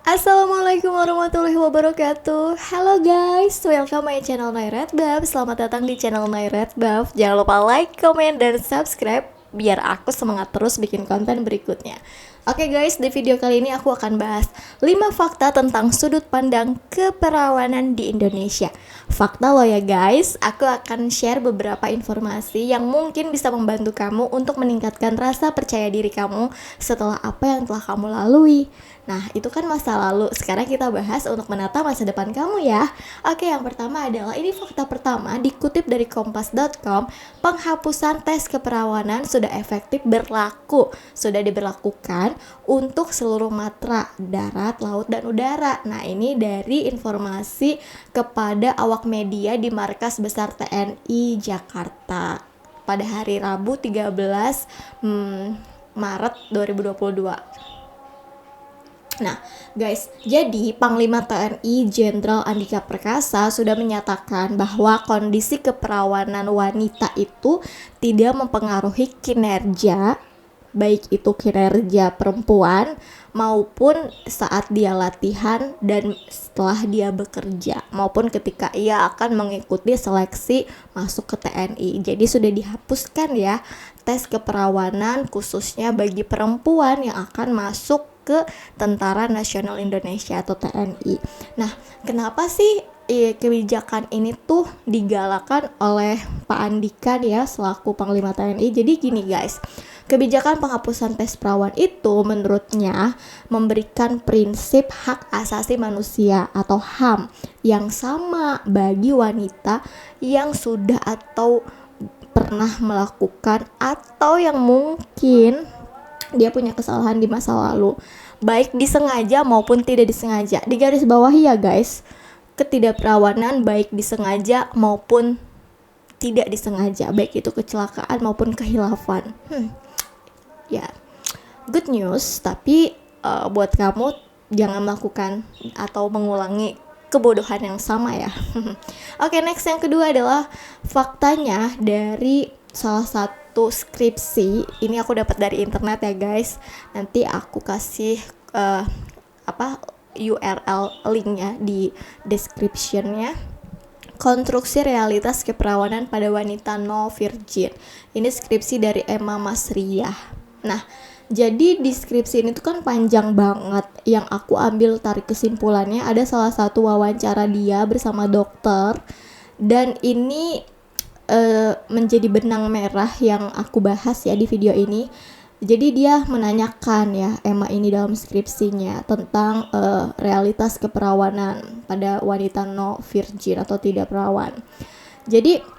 Assalamualaikum warahmatullahi wabarakatuh. Halo guys, welcome my channel Nairat Bab. Selamat datang di channel Nairat Bab. Jangan lupa like, comment, dan subscribe biar aku semangat terus bikin konten berikutnya. Oke guys, di video kali ini aku akan bahas 5 fakta tentang sudut pandang keperawanan di Indonesia. Fakta loh ya guys, aku akan share beberapa informasi yang mungkin bisa membantu kamu untuk meningkatkan rasa percaya diri kamu setelah apa yang telah kamu lalui. Nah, itu kan masa lalu. Sekarang kita bahas untuk menata masa depan kamu ya. Oke, yang pertama adalah ini fakta pertama dikutip dari kompas.com. Penghapusan tes keperawanan sudah efektif berlaku. Sudah diberlakukan untuk seluruh matra darat, laut, dan udara. Nah, ini dari informasi kepada awak media di Markas Besar TNI Jakarta pada hari Rabu 13 Maret 2022. Nah guys, jadi Panglima TNI Jenderal Andika Perkasa sudah menyatakan bahwa kondisi keperawanan wanita itu tidak mempengaruhi kinerja, baik itu kinerja perempuan maupun saat dia latihan dan setelah dia bekerja, maupun ketika ia akan mengikuti seleksi masuk ke TNI. Jadi sudah dihapuskan ya tes keperawanan khususnya bagi perempuan yang akan masuk ke Tentara Nasional Indonesia atau TNI. Nah, kenapa sih kebijakan ini tuh digalakan oleh Pak Andika ya selaku Panglima TNI? Jadi gini guys, kebijakan penghapusan tes perawan itu menurutnya memberikan prinsip hak asasi manusia atau HAM yang sama bagi wanita yang sudah atau pernah melakukan atau yang mungkin dia punya kesalahan di masa lalu, baik disengaja maupun tidak disengaja. Di garis bawahi ya guys, ketidakperawanan baik disengaja maupun tidak disengaja, baik itu kecelakaan maupun kehilafan. Ya, good news, tapi buat kamu jangan melakukan atau mengulangi kebodohan yang sama ya. Oke, next yang kedua adalah faktanya dari salah satu skripsi. Ini aku dapat dari internet ya guys. Nanti aku kasih URL linknya di descriptionnya. Konstruksi realitas keperawanan pada wanita no virgin. Ini skripsi dari Emma Masriah. Nah, jadi deskripsi ini tuh kan panjang banget. Yang aku ambil tarik kesimpulannya ada salah satu wawancara dia bersama dokter. Dan ini menjadi benang merah yang aku bahas ya di video ini. Jadi dia menanyakan ya Emma ini dalam skripsinya tentang realitas keperawanan pada wanita no virgin atau tidak perawan. Jadi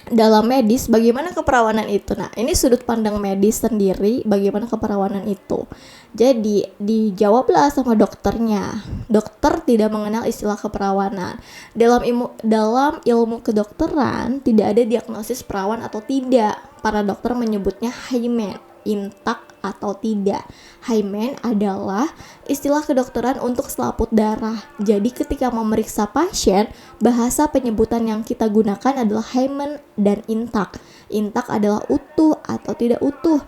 dalam medis bagaimana keperawanan itu? Nah, ini sudut pandang medis sendiri bagaimana keperawanan itu. Jadi dijawablah sama dokternya. Dokter tidak mengenal istilah keperawanan. Dalam ilmu kedokteran tidak ada diagnosis perawan atau tidak. Para dokter menyebutnya hymen, intak atau tidak. Hymen adalah istilah kedokteran untuk selaput darah. Jadi ketika memeriksa pasien, bahasa penyebutan yang kita gunakan adalah hymen dan intak. Intak adalah utuh atau tidak utuh.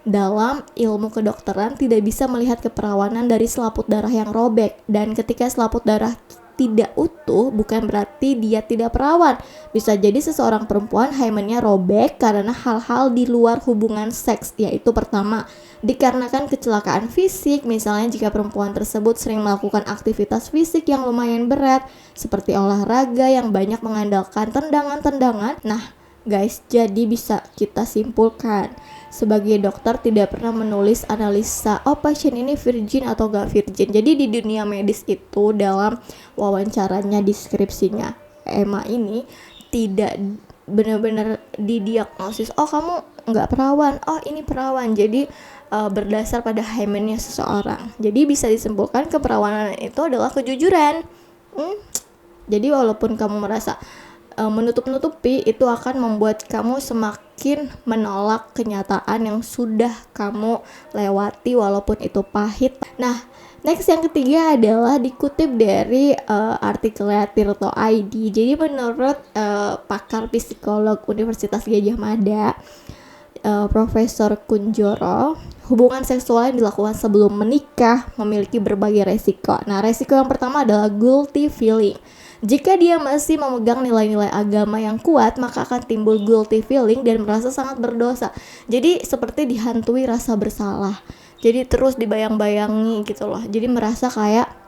Dalam ilmu kedokteran tidak bisa melihat keperawanan dari selaput darah yang robek. Dan ketika selaput darah tidak utuh bukan berarti dia tidak perawan. Bisa jadi seseorang perempuan hymennya robek karena hal-hal di luar hubungan seks, yaitu pertama, dikarenakan kecelakaan fisik, misalnya jika perempuan tersebut sering melakukan aktivitas fisik yang lumayan berat seperti olahraga yang banyak mengandalkan tendangan-tendangan. Nah guys, jadi bisa kita simpulkan sebagai dokter tidak pernah menulis analisa pasien ini virgin atau gak virgin. Jadi di dunia medis itu dalam wawancaranya deskripsinya Emma ini tidak benar-benar didiagnosis kamu gak perawan, ini perawan. Jadi berdasar pada hymennya seseorang. Jadi bisa disimpulkan keperawanan itu adalah kejujuran. Jadi walaupun kamu merasa menutup-nutupi, itu akan membuat kamu semakin menolak kenyataan yang sudah kamu lewati walaupun itu pahit. Nah, next yang ketiga adalah dikutip dari artikelnya Tirto ID. Jadi menurut pakar psikolog Universitas Gadjah Mada, Profesor Kunjoro, Hubungan seksual yang dilakukan sebelum menikah memiliki berbagai resiko. Nah, resiko yang pertama adalah guilty feeling. Jika dia masih memegang nilai-nilai agama yang kuat, maka akan timbul guilty feeling dan merasa sangat berdosa. Jadi seperti dihantui rasa bersalah. Jadi terus dibayang-bayangi gitu loh. Jadi merasa kayak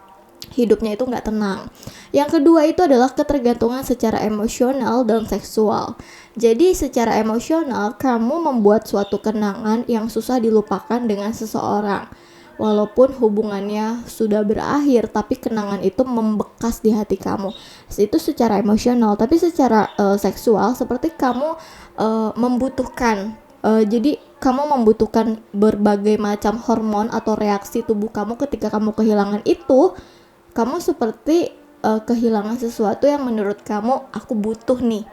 hidupnya itu nggak tenang. Yang kedua itu adalah ketergantungan secara emosional dan seksual. Jadi secara emosional kamu membuat suatu kenangan yang susah dilupakan dengan seseorang. Walaupun hubungannya sudah berakhir, tapi kenangan itu membekas di hati kamu. Itu secara emosional, tapi secara seksual seperti kamu membutuhkan. Jadi kamu membutuhkan berbagai macam hormon atau reaksi tubuh kamu ketika kamu kehilangan itu. Kamu seperti kehilangan sesuatu yang menurut kamu, aku butuh nih,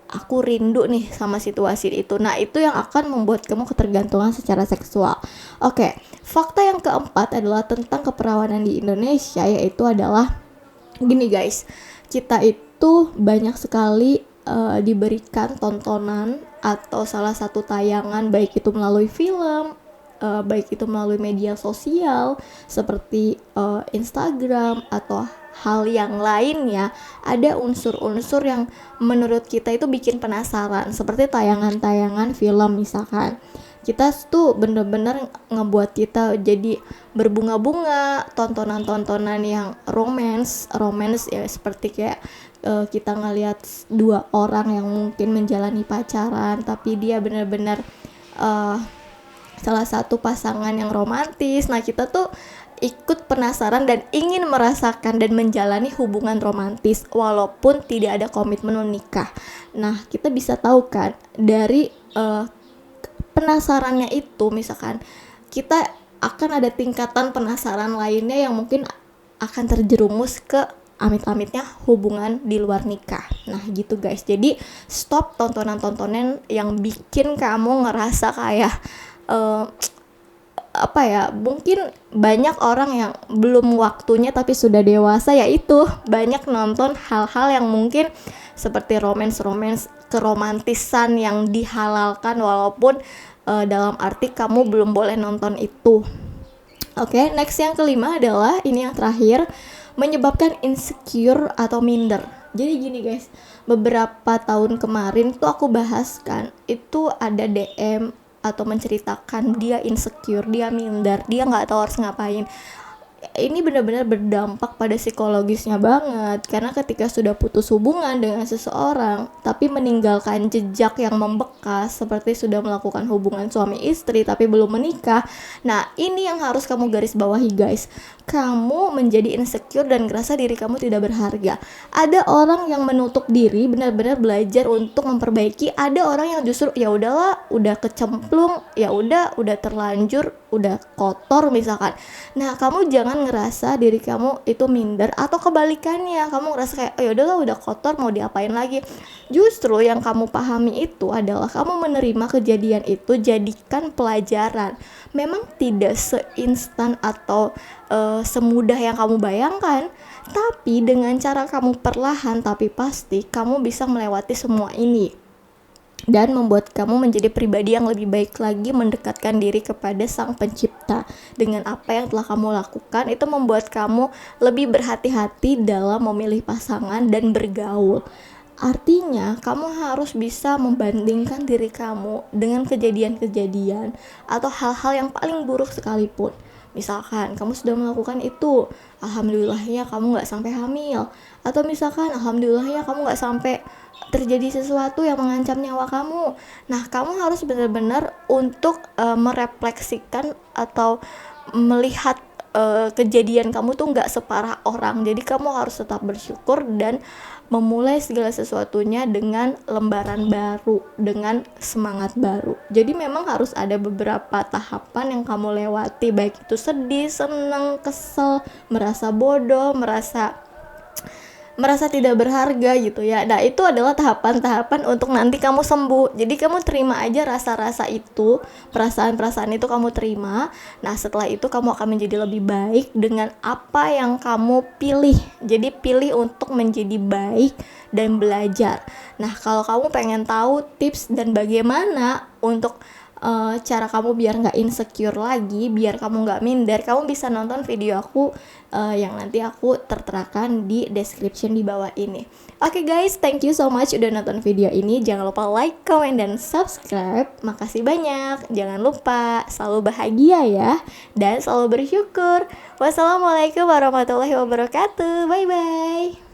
aku rindu nih sama situasi itu. Nah, itu yang akan membuat kamu ketergantungan secara seksual. Oke, fakta yang keempat adalah tentang keperawanan di Indonesia, yaitu adalah gini guys, kita itu banyak sekali diberikan tontonan atau salah satu tayangan, baik itu melalui film, baik itu melalui media sosial seperti Instagram atau hal yang lainnya, ada unsur-unsur yang menurut kita itu bikin penasaran, seperti tayangan-tayangan film misalkan. Kita tuh bener-bener ngebuat kita jadi berbunga-bunga, tontonan-tontonan yang romance ya, seperti kayak kita ngelihat dua orang yang mungkin menjalani pacaran tapi dia bener-bener salah satu pasangan yang romantis. Nah, kita tuh ikut penasaran dan ingin merasakan dan menjalani hubungan romantis walaupun tidak ada komitmen menikah. Nah, kita bisa tahu kan dari penasarannya itu, misalkan kita akan ada tingkatan penasaran lainnya yang mungkin akan terjerumus ke amit-amitnya hubungan di luar nikah. Nah, gitu guys. Jadi stop tontonan-tontonan yang bikin kamu ngerasa kayak mungkin banyak orang yang belum waktunya tapi sudah dewasa, yaitu banyak nonton hal-hal yang mungkin seperti romance keromantisan yang dihalalkan walaupun dalam arti kamu belum boleh nonton itu. Oke, next yang kelima adalah ini yang terakhir, menyebabkan insecure atau minder. Jadi gini guys, beberapa tahun kemarin tuh aku bahas kan, itu ada DM atau menceritakan dia insecure, dia minder, dia nggak tahu harus ngapain. Ini benar-benar berdampak pada psikologisnya banget, karena ketika sudah putus hubungan dengan seseorang tapi meninggalkan jejak yang membekas seperti sudah melakukan hubungan suami istri tapi belum menikah. Nah, ini yang harus kamu garis bawahi guys. Kamu menjadi insecure dan ngerasa diri kamu tidak berharga. Ada orang yang menutup diri, benar-benar belajar untuk memperbaiki. Ada orang yang justru ya udahlah, udah kecemplung, ya udah terlanjur, udah kotor misalkan. Nah, kamu jangan ngerasa diri kamu itu minder, atau kebalikannya, kamu ngerasa kayak ya udahlah udah kotor mau diapain lagi. Justru yang kamu pahami itu adalah kamu menerima kejadian itu, jadikan pelajaran. Memang tidak seinstan atau semudah yang kamu bayangkan, tapi dengan cara kamu perlahan tapi pasti kamu bisa melewati semua ini dan membuat kamu menjadi pribadi yang lebih baik lagi, mendekatkan diri kepada Sang Pencipta. Dengan apa yang telah kamu lakukan, itu membuat kamu lebih berhati-hati dalam memilih pasangan dan bergaul. Artinya, kamu harus bisa membandingkan diri kamu dengan kejadian-kejadian atau hal-hal yang paling buruk sekalipun. Misalkan kamu sudah melakukan itu, alhamdulillahnya kamu gak sampai hamil. Atau misalkan alhamdulillahnya kamu gak sampai terjadi sesuatu yang mengancam nyawa kamu. Nah, kamu harus benar-benar untuk merefleksikan atau melihat kejadian kamu tuh gak separah orang. Jadi kamu harus tetap bersyukur dan memulai segala sesuatunya dengan lembaran baru, dengan semangat baru. Jadi memang harus ada beberapa tahapan yang kamu lewati, baik itu sedih, senang, kesel, merasa bodoh, merasa tidak berharga gitu ya. Nah, itu adalah tahapan-tahapan untuk nanti kamu sembuh. Jadi kamu terima aja rasa-rasa itu, perasaan-perasaan itu kamu terima. Nah, setelah itu kamu akan menjadi lebih baik dengan apa yang kamu pilih. Jadi pilih untuk menjadi baik dan belajar. Nah, kalau kamu pengen tahu tips dan bagaimana untuk cara kamu biar nggak insecure lagi, biar kamu nggak minder, kamu bisa nonton video aku yang nanti aku terterakan di description di bawah ini. Oke guys, thank you so much udah nonton video ini. Jangan lupa like, comment, dan subscribe. Makasih banyak. Jangan lupa selalu bahagia ya, dan selalu bersyukur. Wassalamualaikum warahmatullahi wabarakatuh. Bye bye.